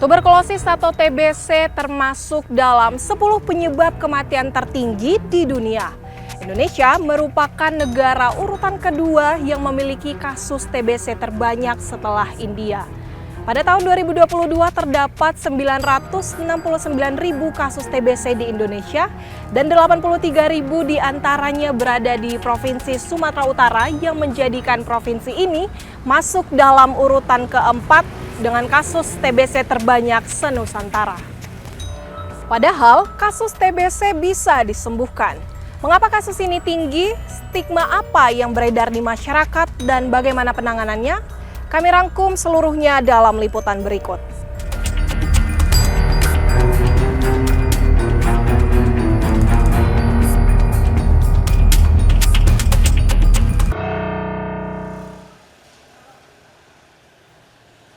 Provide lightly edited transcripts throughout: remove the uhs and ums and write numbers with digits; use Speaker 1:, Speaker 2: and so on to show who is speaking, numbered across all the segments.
Speaker 1: Tuberkulosis atau TBC termasuk dalam 10 penyebab kematian tertinggi di dunia. Indonesia merupakan negara urutan kedua yang memiliki kasus TBC terbanyak setelah India. Pada tahun 2022 terdapat 969.000 kasus TBC di Indonesia dan 83.000 diantaranya berada di Provinsi Sumatera Utara yang menjadikan provinsi ini masuk dalam urutan keempat dengan kasus TBC terbanyak se-Nusantara. Padahal kasus TBC bisa disembuhkan. Mengapa kasus ini tinggi? Stigma apa yang beredar di masyarakat dan bagaimana penanganannya? Kami rangkum seluruhnya dalam liputan berikut.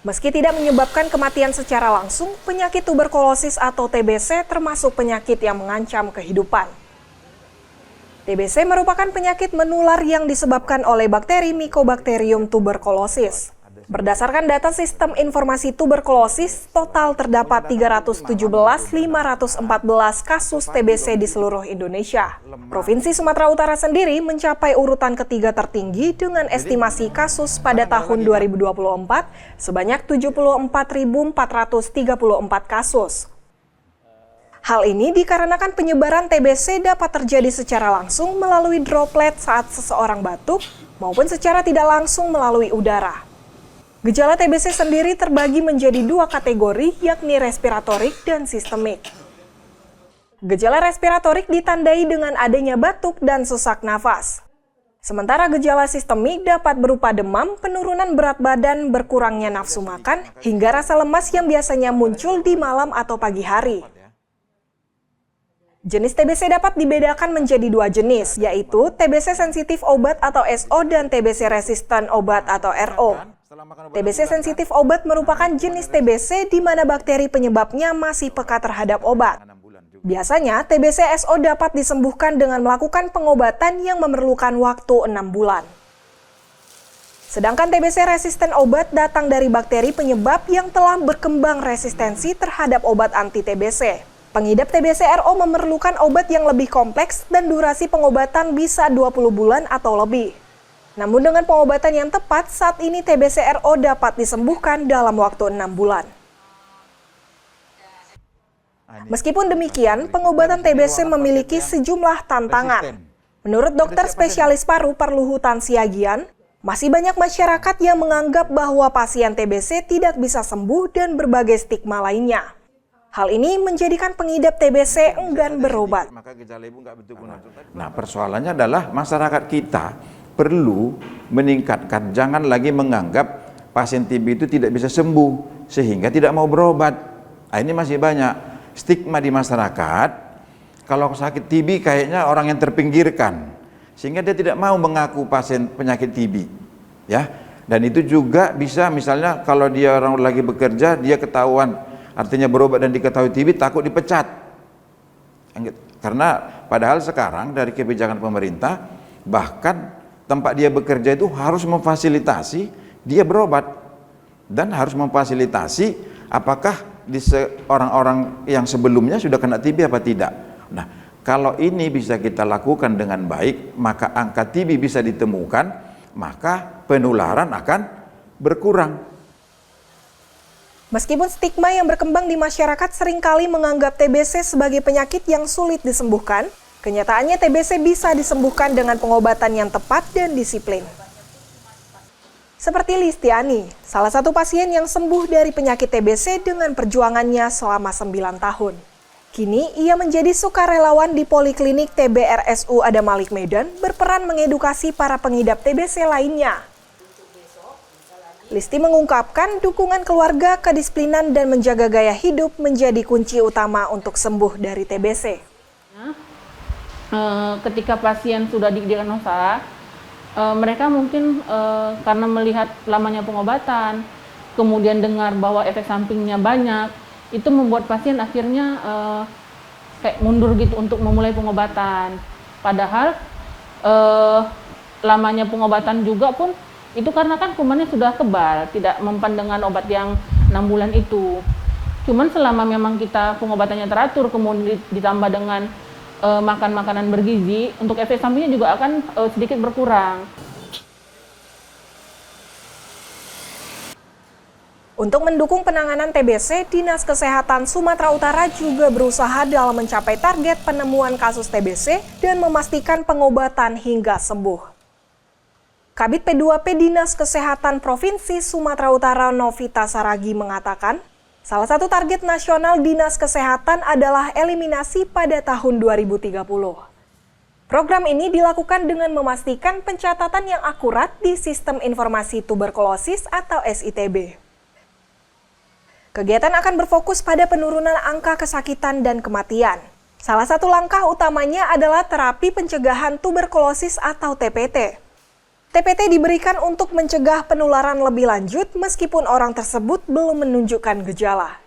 Speaker 1: Meski tidak menyebabkan kematian secara langsung, penyakit tuberkulosis atau TBC termasuk penyakit yang mengancam kehidupan. TBC merupakan penyakit menular yang disebabkan oleh bakteri Mycobacterium tuberculosis. Berdasarkan data Sistem Informasi Tuberkulosis, total terdapat 317.514 kasus TBC di seluruh Indonesia. Provinsi Sumatera Utara sendiri mencapai urutan ketiga tertinggi dengan estimasi kasus pada tahun 2024 sebanyak 74.434 kasus. Hal ini dikarenakan penyebaran TBC dapat terjadi secara langsung melalui droplet saat seseorang batuk maupun secara tidak langsung melalui udara. Gejala TBC sendiri terbagi menjadi dua kategori, yakni respiratorik dan sistemik. Gejala respiratorik ditandai dengan adanya batuk dan sesak nafas. Sementara gejala sistemik dapat berupa demam, penurunan berat badan, berkurangnya nafsu makan, hingga rasa lemas yang biasanya muncul di malam atau pagi hari. Jenis TBC dapat dibedakan menjadi dua jenis, yaitu TBC sensitif obat atau SO dan TBC resisten obat atau RO. TBC sensitif obat merupakan jenis TBC di mana bakteri penyebabnya masih peka terhadap obat. Biasanya, TBC SO dapat disembuhkan dengan melakukan pengobatan yang memerlukan waktu 6 bulan. Sedangkan TBC resisten obat datang dari bakteri penyebab yang telah berkembang resistensi terhadap obat anti-TBC. Pengidap TBC RO memerlukan obat yang lebih kompleks dan durasi pengobatan bisa 20 bulan atau lebih. Namun dengan pengobatan yang tepat, saat ini TBC RO dapat disembuhkan dalam waktu 6 bulan. Meskipun demikian, pengobatan TBC memiliki sejumlah tantangan. Menurut dokter spesialis paru Parluhutan Siagian, masih banyak masyarakat yang menganggap bahwa pasien TBC tidak bisa sembuh dan berbagai stigma lainnya. Hal ini menjadikan pengidap TBC enggan berobat.
Speaker 2: Nah, persoalannya adalah masyarakat kita perlu meningkatkan, jangan lagi menganggap pasien TB itu tidak bisa sembuh sehingga tidak mau berobat. Nah, ini masih banyak stigma di masyarakat. Kalau sakit TB kayaknya orang yang terpinggirkan, sehingga dia tidak mau mengaku pasien penyakit TB, ya. Dan itu juga bisa, misalnya kalau dia orang lagi bekerja, dia ketahuan artinya berobat dan diketahui TB, takut dipecat. Karena padahal sekarang dari kebijakan pemerintah, bahkan tempat dia bekerja itu harus memfasilitasi dia berobat dan harus memfasilitasi apakah orang-orang yang sebelumnya sudah kena TB apa tidak. Nah, kalau ini bisa kita lakukan dengan baik, maka angka TB bisa ditemukan, maka penularan akan berkurang.
Speaker 1: Meskipun stigma yang berkembang di masyarakat seringkali menganggap TBC sebagai penyakit yang sulit disembuhkan, kenyataannya TBC bisa disembuhkan dengan pengobatan yang tepat dan disiplin. Seperti Listiani, salah satu pasien yang sembuh dari penyakit TBC dengan perjuangannya selama 9 tahun. Kini ia menjadi sukarelawan di Poliklinik TBRSU Adamalik Medan, berperan mengedukasi para pengidap TBC lainnya. Listi mengungkapkan dukungan keluarga, kedisiplinan, dan menjaga gaya hidup menjadi kunci utama untuk sembuh dari TBC.
Speaker 3: Ketika pasien sudah didiagnosa, mereka mungkin karena melihat lamanya pengobatan, kemudian dengar bahwa efek sampingnya banyak, itu membuat pasien akhirnya kayak mundur gitu untuk memulai pengobatan. Padahal lamanya pengobatan juga pun itu karena kan kumannya sudah kebal, tidak mempan dengan obat yang 6 bulan itu. Cuman selama memang kita pengobatannya teratur, kemudian ditambah dengan makan makanan bergizi, untuk efek sampingnya juga akan sedikit berkurang.
Speaker 1: Untuk mendukung penanganan TBC, Dinas Kesehatan Sumatera Utara juga berusaha dalam mencapai target penemuan kasus TBC dan memastikan pengobatan hingga sembuh. Kabid P2P Dinas Kesehatan Provinsi Sumatera Utara Novita Saragi mengatakan, salah satu target nasional Dinas Kesehatan adalah eliminasi pada tahun 2030. Program ini dilakukan dengan memastikan pencatatan yang akurat di Sistem Informasi Tuberkulosis atau SITB. Kegiatan akan berfokus pada penurunan angka kesakitan dan kematian. Salah satu langkah utamanya adalah terapi pencegahan tuberkulosis atau TPT. TPT diberikan untuk mencegah penularan lebih lanjut meskipun orang tersebut belum menunjukkan gejala.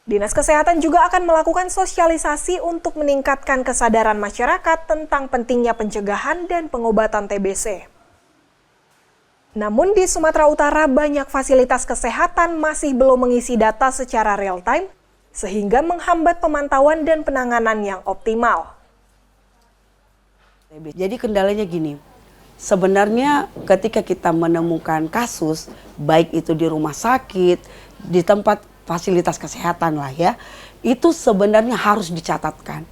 Speaker 1: Dinas Kesehatan juga akan melakukan sosialisasi untuk meningkatkan kesadaran masyarakat tentang pentingnya pencegahan dan pengobatan TBC. Namun di Sumatera Utara banyak fasilitas kesehatan masih belum mengisi data secara real-time, sehingga menghambat pemantauan dan penanganan yang optimal.
Speaker 4: Jadi kendalanya gini, sebenarnya ketika kita menemukan kasus, baik itu di rumah sakit, di tempat fasilitas kesehatan lah ya, itu sebenarnya harus dicatatkan.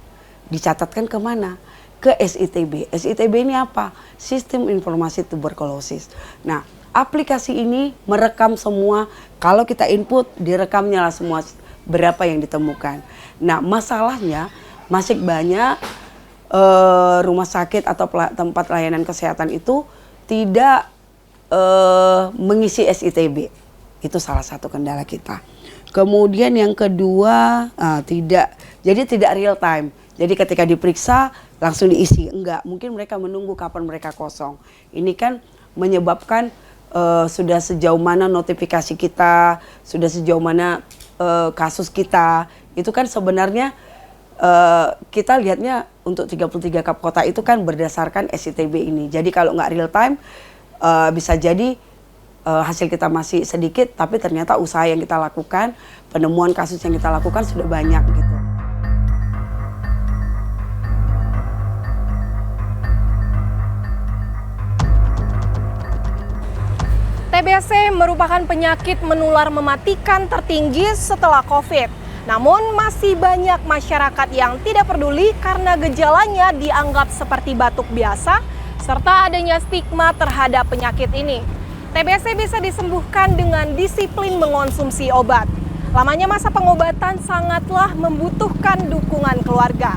Speaker 4: Dicatatkan kemana? Ke SITB. SITB ini apa? Sistem Informasi Tuberkulosis. Nah, aplikasi ini merekam semua, kalau kita input, direkamnya lah semua berapa yang ditemukan. Nah, masalahnya masih banyak rumah sakit atau tempat layanan kesehatan itu tidak mengisi SITB. Itu salah satu kendala kita. Kemudian yang kedua, jadi tidak real time. Jadi ketika diperiksa langsung diisi, enggak. Mungkin mereka menunggu kapan mereka kosong. Ini kan menyebabkan sudah sejauh mana notifikasi kita, sudah sejauh mana kasus kita. Itu kan sebenarnya kita lihatnya untuk 33 kap kota itu kan berdasarkan SITB ini. Jadi kalau nggak real time bisa jadi hasil kita masih sedikit, tapi ternyata usaha yang kita lakukan, penemuan kasus yang kita lakukan sudah banyak gitu.
Speaker 1: TBC merupakan penyakit menular mematikan tertinggi setelah COVID. Namun masih banyak masyarakat yang tidak peduli karena gejalanya dianggap seperti batuk biasa serta adanya stigma terhadap penyakit ini. TBC bisa disembuhkan dengan disiplin mengonsumsi obat. Lamanya masa pengobatan sangatlah membutuhkan dukungan keluarga.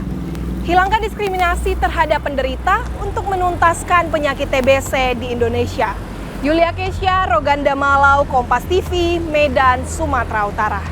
Speaker 1: Hilangkan diskriminasi terhadap penderita untuk menuntaskan penyakit TBC di Indonesia. Yulia Kesha, Roganda Malau, Kompas TV, Medan, Sumatera Utara.